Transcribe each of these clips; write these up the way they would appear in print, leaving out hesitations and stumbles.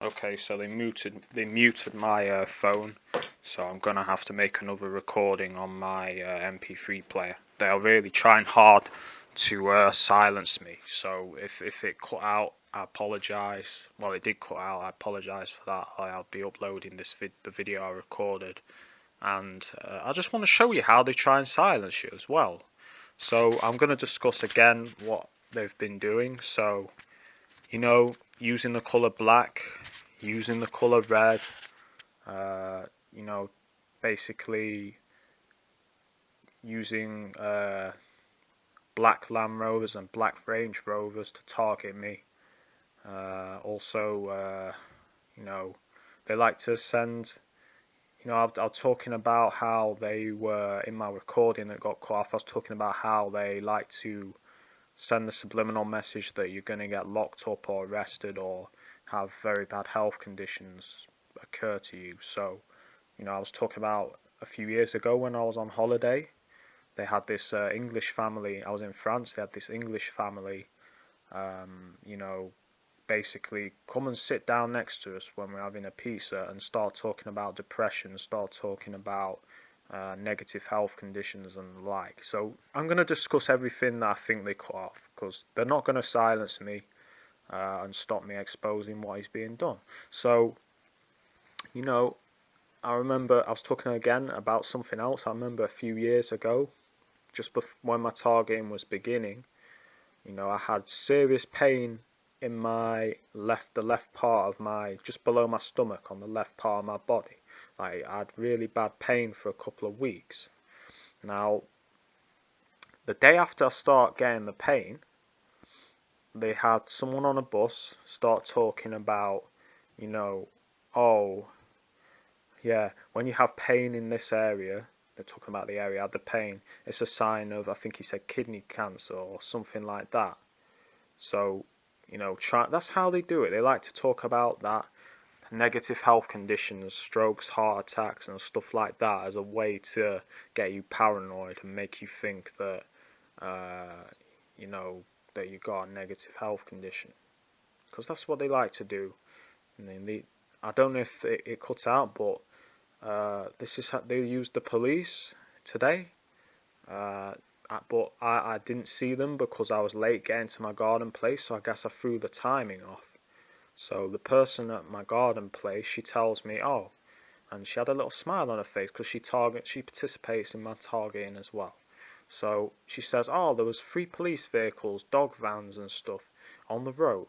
Okay, so they muted my phone, so I'm gonna have to make another recording on my MP3 player. They are really trying hard to silence me. So if it cut out, I apologise. Well, it did cut out. I apologise for that. I'll be uploading the video I recorded, and I just want to show you how they try and silence you as well. So I'm gonna discuss again what they've been doing. So using the colour black, using the colour red, uh, you know, basically using black Land Rovers and black Range Rovers to target me. Also, they like to send. I was talking about how they were in my recording that got cut off. I was talking about how they like to send the subliminal message that you're going to get locked up or arrested or have very bad health conditions occur to you. So, I was talking about a few years ago when I was on holiday. They had this English family. I was in France. They had this English family, um, you know, basically come and sit down next to us when we're having a pizza and start talking about depression, start talking about negative health conditions and the like. So I'm going to discuss everything that I think they cut off because they're not going to silence me and stop me exposing what is being done. So, I remember I was talking again about something else. I remember a few years ago, just when my targeting was beginning, I had serious pain in the left part of just below my stomach on the left part of my body. Like I had really bad pain for a couple of weeks. Now, the day after I start getting the pain, they had someone on a bus start talking about, oh, yeah, when you have pain in this area, they're talking about the area I had the pain, it's a sign of, I think he said kidney cancer or something like that. So, that's how they do it. They like to talk about that negative health conditions, strokes, heart attacks, and stuff like that as a way to get you paranoid and make you think that, uh, that you got a negative health condition. Because that's what they like to do. And I don't know if it cuts out, but this is how they use the police today. But I didn't see them because I was late getting to my garden place, so I guess I threw the timing off. So the person at my garden place, she tells me, oh, and she had a little smile on her face because she participates in my targeting as well. So she says, oh, there was 3 police vehicles, dog vans and stuff on the road.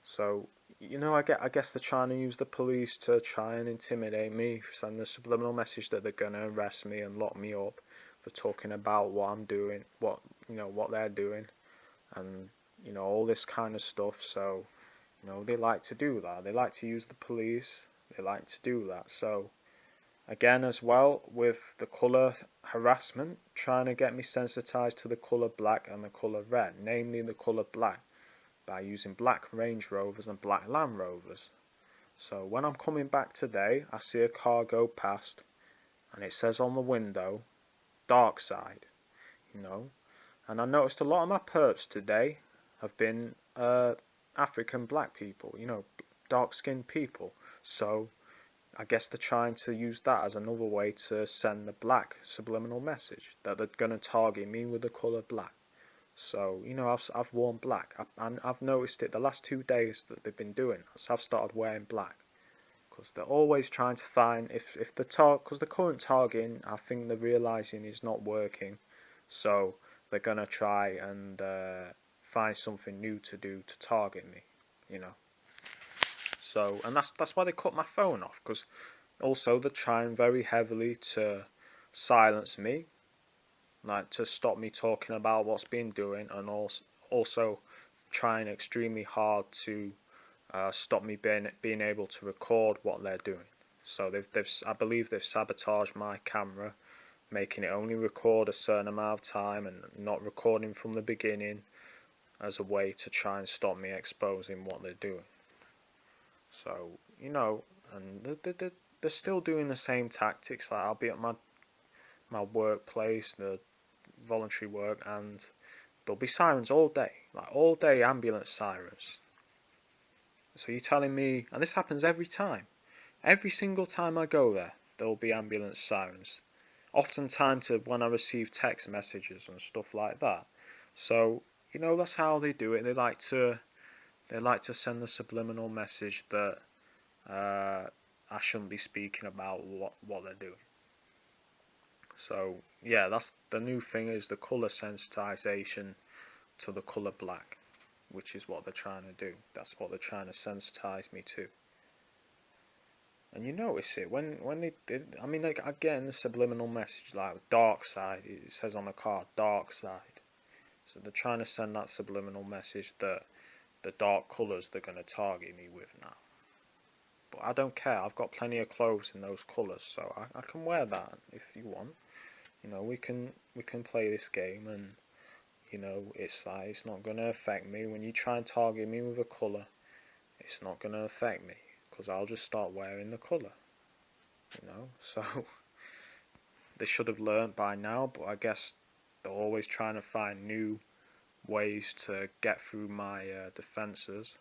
So, I guess they're trying to use the police to try and intimidate me, send a subliminal message that they're going to arrest me and lock me up for talking about what I'm doing, what they're doing, and, all this kind of stuff. So, they like to do that. They like to use the police. They like to do that. So, again, as well, with the colour harassment, trying to get me sensitized to the colour black and the colour red, namely the colour black, by using black Range Rovers and black Land Rovers. So when I'm coming back today, I see a car go past and it says on the window, dark side, and I noticed a lot of my perps today have been African black people, dark skinned people. So I guess they're trying to use that as another way to send the black subliminal message that they're going to target me with the colour black. So, I've worn black, and I've noticed it the last 2 days that they've been doing. So I've started wearing black because they're always trying to find if because the current targeting, I think they're realizing is not working. So they're gonna try and find something new to do to target me. So, and that's why they cut my phone off, because also they're trying very heavily to silence me, like to stop me talking about what's been doing, and also trying extremely hard to stop me being able to record what they're doing. So I believe they've sabotaged my camera, making it only record a certain amount of time and not recording from the beginning, as a way to try and stop me exposing what they're doing. So, and they're still doing the same tactics. Like I'll be at my workplace, the voluntary work, and there'll be sirens all day, like all day ambulance sirens. So you're telling me, and this happens every time. Every single time I go there, there will be ambulance sirens. Oftentimes when I receive text messages and stuff like that. So, that's how they do it. They like to send the subliminal message that I shouldn't be speaking about what they're doing. So yeah, that's the new thing, is the color sensitization to the color black, which is what they're trying to do. That's what they're trying to sensitize me to. And you notice it when they did. I mean, like, I get in the subliminal message, like dark side. It says on the card, dark side. So they're trying to send that subliminal message that the dark colours they're going to target me with now. But I don't care. I've got plenty of clothes in those colours, so I can wear that if you want. We can play this game, and it's like, it's not going to affect me. When you try and target me with a colour, it's not going to affect me, because I'll just start wearing the colour. So they should have learnt by now, but I guess they're always trying to find new ways to get through my defences,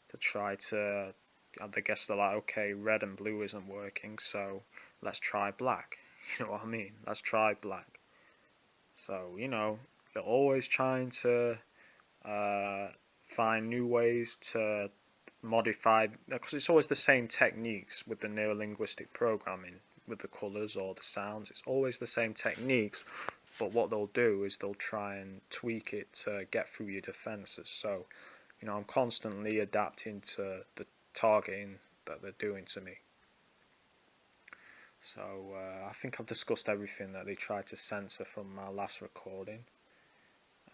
to try to. I guess they're like, okay, red and blue isn't working, so let's try black. You know what I mean? Let's try black. So, they're always trying to uh, find new ways to modify, because it's always the same techniques with the neurolinguistic programming, with the colours or the sounds. It's always the same techniques, but what they'll do is they'll try and tweak it to get through your defences. So, I'm constantly adapting to the targeting that they're doing to me. So I think I've discussed everything that they tried to censor from my last recording.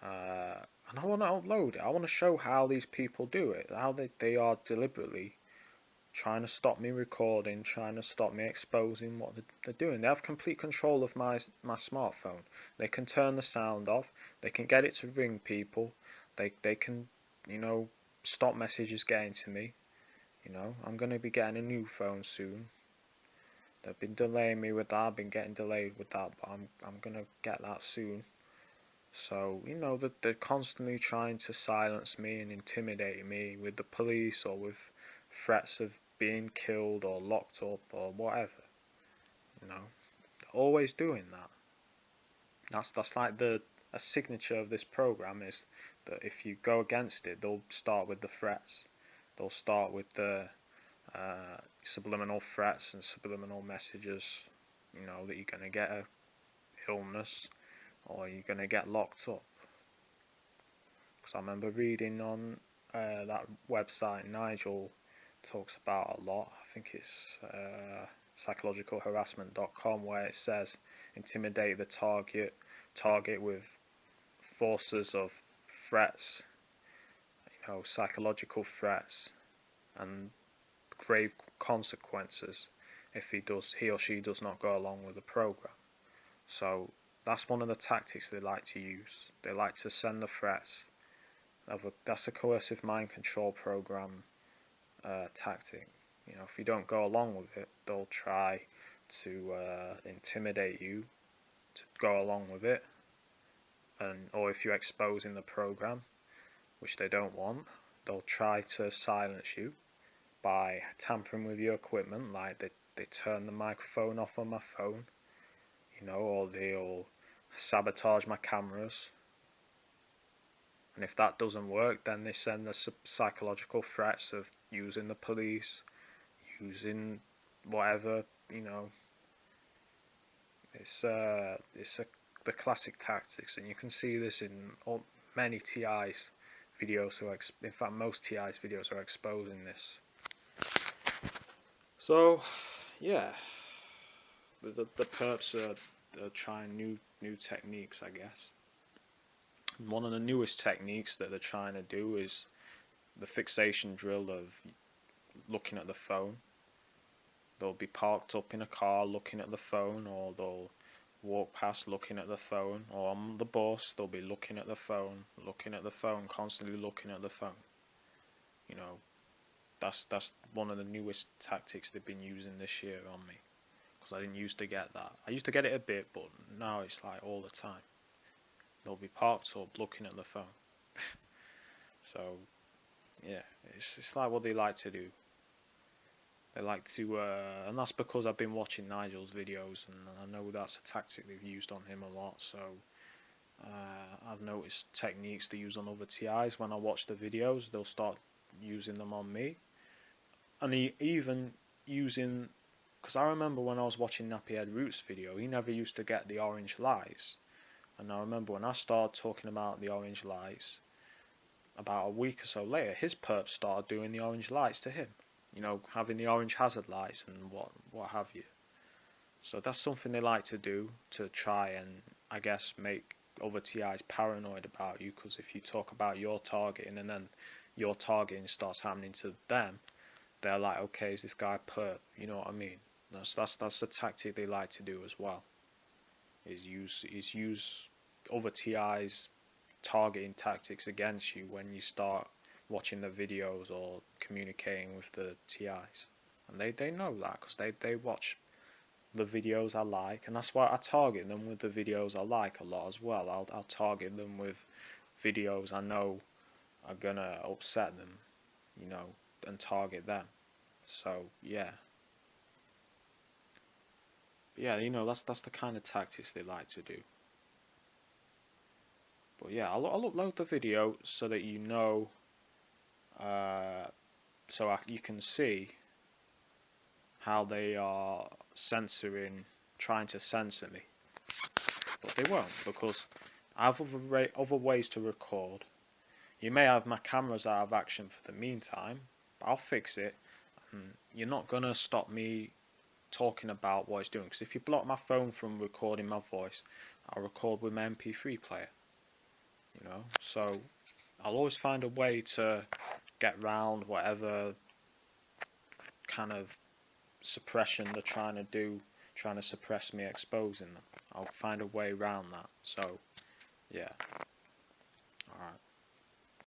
And I want to upload it. I want to show how these people do it, how they are deliberately trying to stop me recording, trying to stop me exposing what they're doing. They have complete control of my smartphone. They can turn the sound off. They can get it to ring people. They can, stop messages getting to me. I'm going to be getting a new phone soon. They've been delaying me with that. I've been getting delayed with that, but I'm going to get that soon. So, they're constantly trying to silence me and intimidate me with the police, or with threats of being killed or locked up or whatever. They're always doing that. That's like a signature of this program, is that if you go against it, they'll start with the threats. They'll start with the subliminal threats and subliminal messages, that you're going to get a illness, or you're going to get locked up. Because I remember reading on that website Nigel talks about a lot. I think it's psychologicalharassment.com, where it says intimidate the target with forces of threats, psychological threats, and grave consequences if he or she does not go along with the program. So that's one of the tactics they like to use. They like to send the threats. That's a coercive mind control program tactic. If you don't go along with it, they'll try to intimidate you to go along with it, or if you're exposing the program, which they don't want, they'll try to silence you by tampering with your equipment, like they turn the microphone off on my phone, or they'll sabotage my cameras. And if that doesn't work, then they send the psychological threats of using the police, using whatever, It's the classic tactics, and you can see this in many TI's videos. In fact, most TI's videos are exposing this. So, yeah, the perps are trying new techniques, I guess. One of the newest techniques that they're trying to do is the fixation drill of looking at the phone. They'll be parked up in a car looking at the phone, or they'll walk past looking at the phone, or on the bus they'll be looking at the phone, constantly looking at the phone. That's one of the newest tactics they've been using this year on me, because I didn't used to get that. I used to get it a bit, but now it's like all the time. They'll be parked up looking at the phone. So yeah, it's like what they like to do. They like to, and that's because I've been watching Nigel's videos, and I know that's a tactic they've used on him a lot. So I've noticed techniques they use on other TIs. When I watch the videos, they'll start using them on me, and even using. Because I remember when I was watching Nappyhead Roots video, he never used to get the orange lights, and I remember when I started talking about the orange lights, about a week or so later, his perps started doing the orange lights to him. You know, having the orange hazard lights and what have you. So that's something they like to do to try and, I guess, make other TIs paranoid about you. Because if you talk about your targeting and then your targeting starts happening to them, they're like, okay, is this guy perp? You know what I mean? That's the tactic they like to do as well. Is use other TIs targeting tactics against you when you start watching the videos or communicating with the TIs. And they know that because they watch the videos I like, and that's why I target them with the videos I like a lot as well. I'll target them with videos I know are gonna upset them, you know, and target them. So yeah, yeah, you know that's the kind of tactics they like to do. But yeah, I'll upload the video so that you know, you can see how they are trying to censor me. But they won't, because I have other ways to record. You may have my cameras out of action for the meantime, but I'll fix it. And you're not gonna stop me talking about what it's doing. Because if you block my phone from recording my voice, I'll record with my MP3 player. You know, so I'll always find a way to get round whatever kind of suppression they're trying to do, trying to suppress me exposing them. I'll find a way around that. So, yeah. Alright.